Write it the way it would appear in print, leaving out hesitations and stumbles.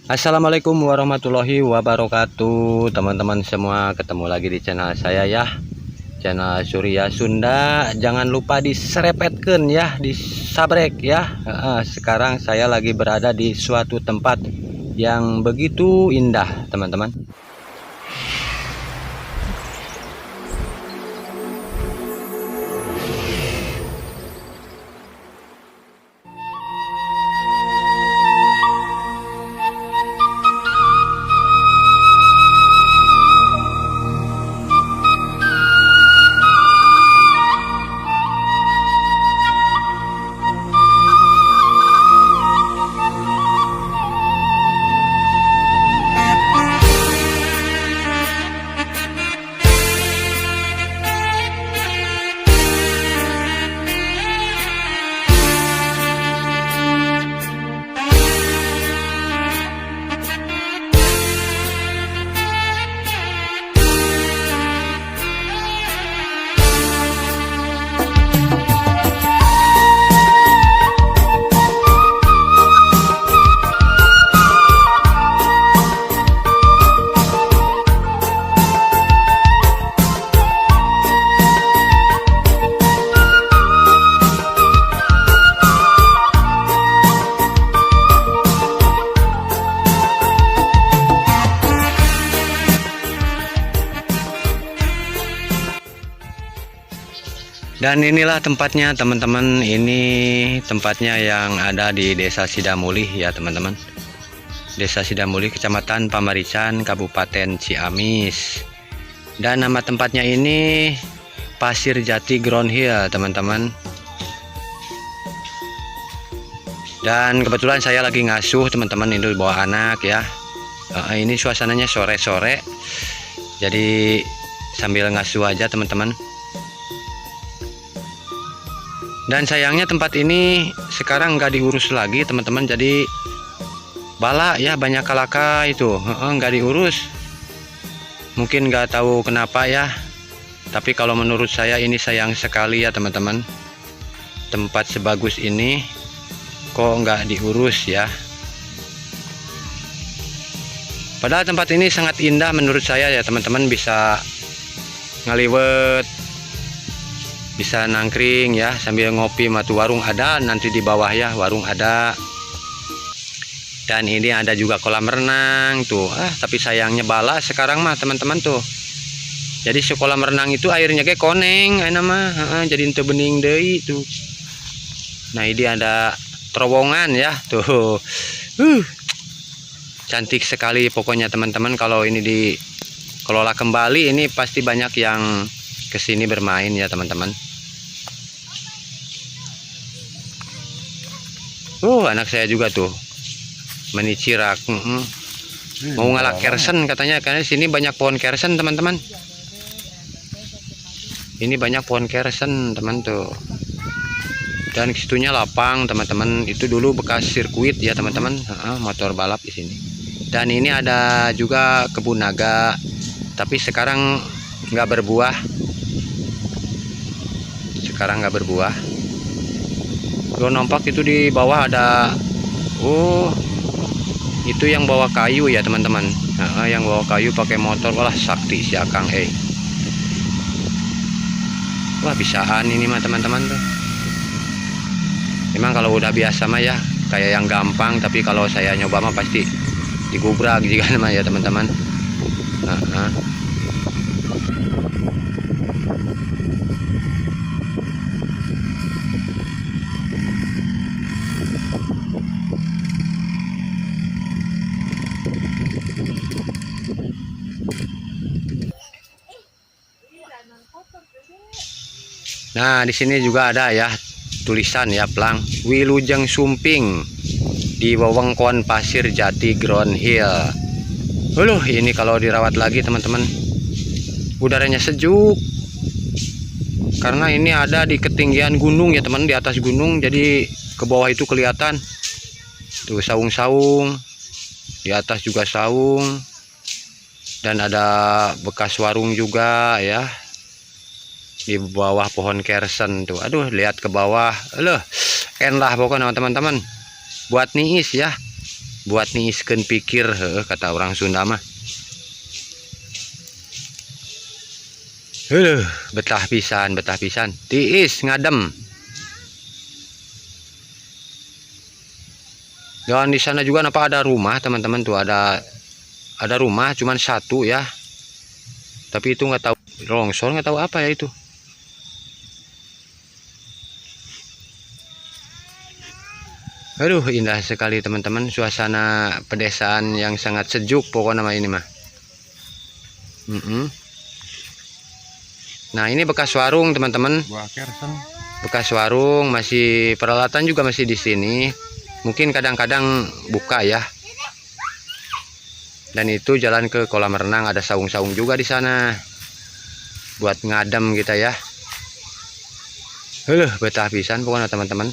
Assalamualaikum warahmatullahi wabarakatuh, teman-teman semua. Ketemu lagi di channel saya ya, channel Surya Sunda. Jangan lupa diserepetkan ya, disabrek ya. Sekarang saya lagi berada di suatu tempat yang begitu indah, teman-teman. Dan inilah tempatnya, teman-teman. Ini tempatnya yang ada di Desa Sidamulih ya, teman-teman. Desa Sidamulih, Kecamatan Pamarican, Kabupaten Ciamis. Dan nama tempatnya ini Pasir Jati Ground Hill, teman-teman. Dan kebetulan saya lagi ngasuh, teman-teman, ini bawa anak ya. Ini suasananya sore-sore, jadi sambil ngasuh aja, teman-teman. Dan sayangnya tempat ini sekarang nggak diurus lagi, teman-teman. Jadi bala ya, banyak kalaka itu nggak diurus. Mungkin nggak tahu kenapa ya, tapi kalau menurut saya ini sayang sekali ya, teman-teman. Tempat sebagus ini kok nggak diurus ya. Padahal tempat ini sangat indah menurut saya ya, teman-teman. Bisa ngaliwet, bisa nangkring ya, sambil ngopi. Matu warung ada nanti di bawah ya, warung ada. Dan ini ada juga kolam renang tuh. Tapi sayangnya bala sekarang mah, teman-teman tuh. Jadi sekolah renang itu airnya kayak koneng mah, jadi ente bening deui tuh. Nah, ini ada terowongan ya tuh. Cantik sekali pokoknya, teman-teman. Kalau ini dikelola kembali, ini pasti banyak yang kesini bermain ya, teman-teman. Anak saya juga tuh menicirak, mau ngalak kersen katanya, karena di sini banyak pohon kersen, teman-teman. Ini banyak pohon kersen, teman tuh. Dan situnya lapang, teman-teman. Itu dulu bekas sirkuit ya, teman-teman. Motor balap di sini. Dan ini ada juga kebun naga, tapi sekarang nggak berbuah. Sekarang nggak berbuah. Lo nampak itu di bawah ada, itu yang bawa kayu ya, teman-teman. Yang bawa kayu pakai motor. Walah, sakti si Akang. Wah, bisaan ini mah, teman-teman tuh. Memang kalau udah biasa mah ya kayak yang gampang, tapi kalau saya nyoba mah pasti digubrak juga mah ya, teman-teman. Nah, di sini juga ada ya tulisan ya, Plang Wilujeng Sumping di wewengkon Pasir Jati Ground Hill. Ini kalau dirawat lagi, teman-teman, udaranya sejuk. Karena ini ada di ketinggian gunung ya, teman, di atas gunung, jadi ke bawah itu kelihatan tuh saung-saung, di atas juga saung, dan ada bekas warung juga ya. Di bawah pohon kersen tuh. Aduh, lihat ke bawah. Loh, enak pokoknya teman-teman. Buat niis ya. buat niiskeun pikir, kata orang Sunda mah. Betah pisan, tiis ngadem. Dan di sana juga napa ada rumah teman-teman tuh, ada rumah cuman satu ya. Tapi itu nggak tahu longsor, nggak tahu apa ya itu. Aduh, indah sekali teman-teman, suasana pedesaan yang sangat sejuk pokoknya nama ini mah. Nah, ini bekas warung teman-teman. Bekas warung, masih peralatan juga masih di sini. Mungkin kadang-kadang buka ya. Dan itu jalan ke kolam renang, ada saung-saung juga di sana. Buat ngadem kita ya. Betah pisan pokoknya teman-teman.